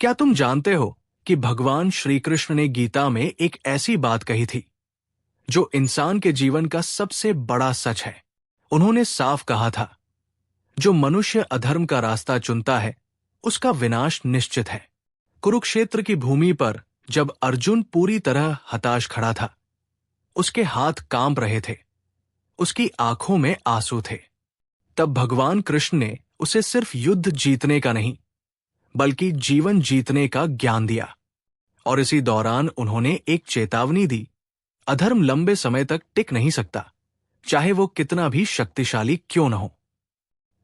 क्या तुम जानते हो कि भगवान श्री कृष्ण ने गीता में एक ऐसी बात कही थी जो इंसान के जीवन का सबसे बड़ा सच है। उन्होंने साफ कहा था, जो मनुष्य अधर्म का रास्ता चुनता है उसका विनाश निश्चित है। कुरुक्षेत्र की भूमि पर जब अर्जुन पूरी तरह हताश खड़ा था, उसके हाथ कांप रहे थे, उसकी आंखों में आंसू थे, तब भगवान कृष्ण ने उसे सिर्फ युद्ध जीतने का नहीं बल्कि जीवन जीतने का ज्ञान दिया। और इसी दौरान उन्होंने एक चेतावनी दी, अधर्म लंबे समय तक टिक नहीं सकता, चाहे वो कितना भी शक्तिशाली क्यों न हो।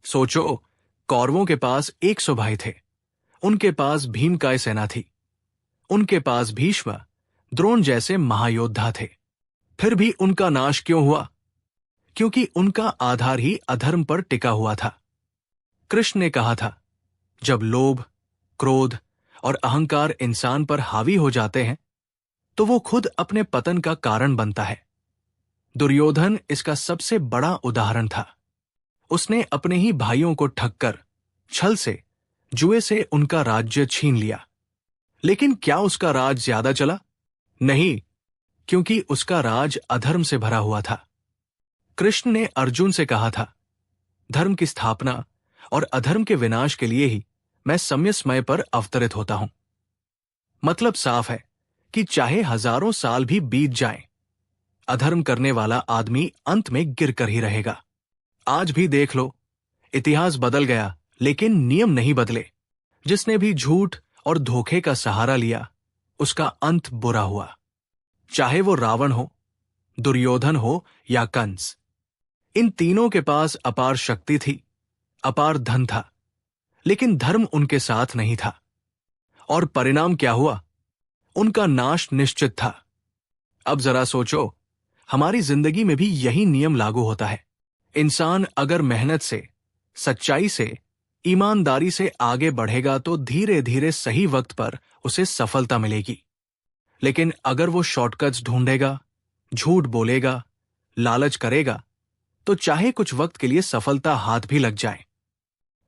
सोचो, कौरवों के पास 100 भाई थे, उनके पास भीमकाय सेना थी, उनके पास भीष्म, द्रोण जैसे महायोद्धा थे, फिर भी उनका नाश क्यों हुआ? क्योंकि उनका आधार ही अधर्म पर टिका हुआ था। कृष्ण ने कहा था, जब लोभ, क्रोध और अहंकार इंसान पर हावी हो जाते हैं तो वो खुद अपने पतन का कारण बनता है। दुर्योधन इसका सबसे बड़ा उदाहरण था। उसने अपने ही भाइयों को ठगकर, छल से, जुए से उनका राज्य छीन लिया। लेकिन क्या उसका राज ज्यादा चला? नहीं, क्योंकि उसका राज अधर्म से भरा हुआ था। कृष्ण ने अर्जुन से कहा था, धर्म की स्थापना और अधर्म के विनाश के लिए ही मैं समय समय पर अवतरित होता हूं। मतलब साफ है कि चाहे हजारों साल भी बीत जाएं, अधर्म करने वाला आदमी अंत में गिरकर ही रहेगा। आज भी देख लो, इतिहास बदल गया लेकिन नियम नहीं बदले। जिसने भी झूठ और धोखे का सहारा लिया, उसका अंत बुरा हुआ। चाहे वो रावण हो, दुर्योधन हो या कंस, इन तीनों के पास अपार शक्ति थी, अपार धन था, लेकिन धर्म उनके साथ नहीं था। और परिणाम क्या हुआ? उनका नाश निश्चित था। अब जरा सोचो, हमारी जिंदगी में भी यही नियम लागू होता है। इंसान अगर मेहनत से, सच्चाई से, ईमानदारी से आगे बढ़ेगा तो धीरे धीरे सही वक्त पर उसे सफलता मिलेगी। लेकिन अगर वो शॉर्टकट्स ढूंढेगा, झूठ बोलेगा, लालच करेगा, तो चाहे कुछ वक्त के लिए सफलता हाथ भी लग जाए,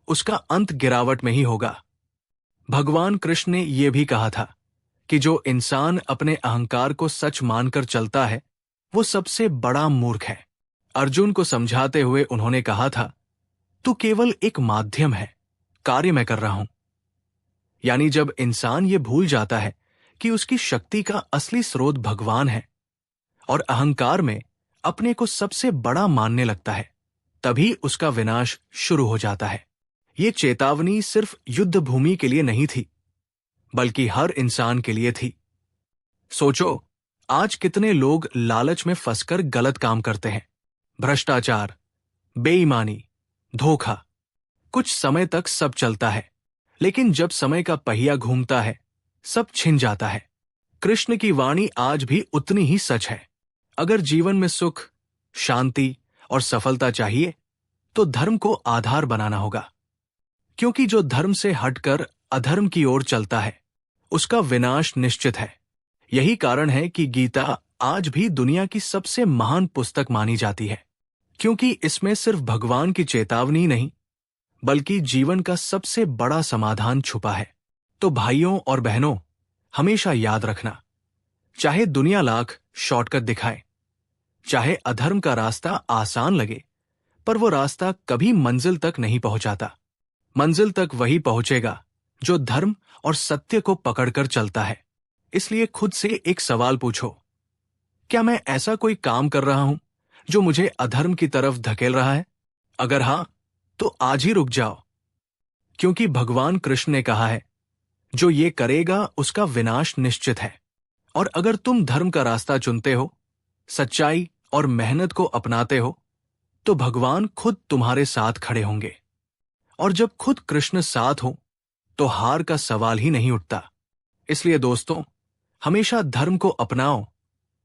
उसका अंत गिरावट में ही होगा। भगवान कृष्ण ने यह भी कहा था कि जो इंसान अपने अहंकार को सच मानकर चलता है वो सबसे बड़ा मूर्ख है। अर्जुन को समझाते हुए उन्होंने कहा था, तू केवल एक माध्यम है, कार्य मैं कर रहा हूं। यानी जब इंसान ये भूल जाता है कि उसकी शक्ति का असली स्रोत भगवान है और अहंकार में अपने को सबसे बड़ा मानने लगता है, तभी उसका विनाश शुरू हो जाता है। ये चेतावनी सिर्फ युद्ध भूमि के लिए नहीं थी, बल्कि हर इंसान के लिए थी। सोचो, आज कितने लोग लालच में फंसकर गलत काम करते हैं। भ्रष्टाचार, बेईमानी, धोखा। कुछ समय तक सब चलता है, लेकिन जब समय का पहिया घूमता है, सब छिन जाता है। कृष्ण की वाणी आज भी उतनी ही सच है। अगर जीवन में सुख, शांति और सफलता चाहिए तो धर्म को आधार बनाना होगा। क्योंकि जो धर्म से हटकर अधर्म की ओर चलता है, उसका विनाश निश्चित है। यही कारण है कि गीता आज भी दुनिया की सबसे महान पुस्तक मानी जाती है, क्योंकि इसमें सिर्फ भगवान की चेतावनी नहीं, बल्कि जीवन का सबसे बड़ा समाधान छुपा है। तो भाइयों और बहनों, हमेशा याद रखना, चाहे दुनिया लाख शॉर्टकट दिखाए, चाहे अधर्म का रास्ता आसान लगे, पर वो रास्ता कभी मंजिल तक नहीं पहुंचाता। मंजिल तक वही पहुंचेगा जो धर्म और सत्य को पकड़कर चलता है। इसलिए खुद से एक सवाल पूछो, क्या मैं ऐसा कोई काम कर रहा हूं जो मुझे अधर्म की तरफ धकेल रहा है? अगर हां, तो आज ही रुक जाओ, क्योंकि भगवान कृष्ण ने कहा है, जो ये करेगा उसका विनाश निश्चित है। और अगर तुम धर्म का रास्ता चुनते हो, सच्चाई और मेहनत को अपनाते हो, तो भगवान खुद तुम्हारे साथ खड़े होंगे। और जब खुद कृष्ण साथ हो तो हार का सवाल ही नहीं उठता। इसलिए दोस्तों, हमेशा धर्म को अपनाओ,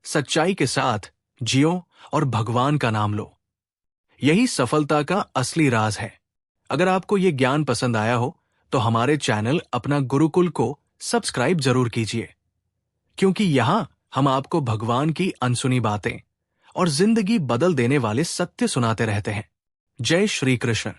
सच्चाई के साथ जियो और भगवान का नाम लो। यही सफलता का असली राज है। अगर आपको ये ज्ञान पसंद आया हो तो हमारे चैनल अपना गुरुकुल को सब्सक्राइब जरूर कीजिए, क्योंकि यहां हम आपको भगवान की अनसुनी बातें और जिंदगी बदल देने वाले सत्य सुनाते रहते हैं। जय श्री कृष्ण।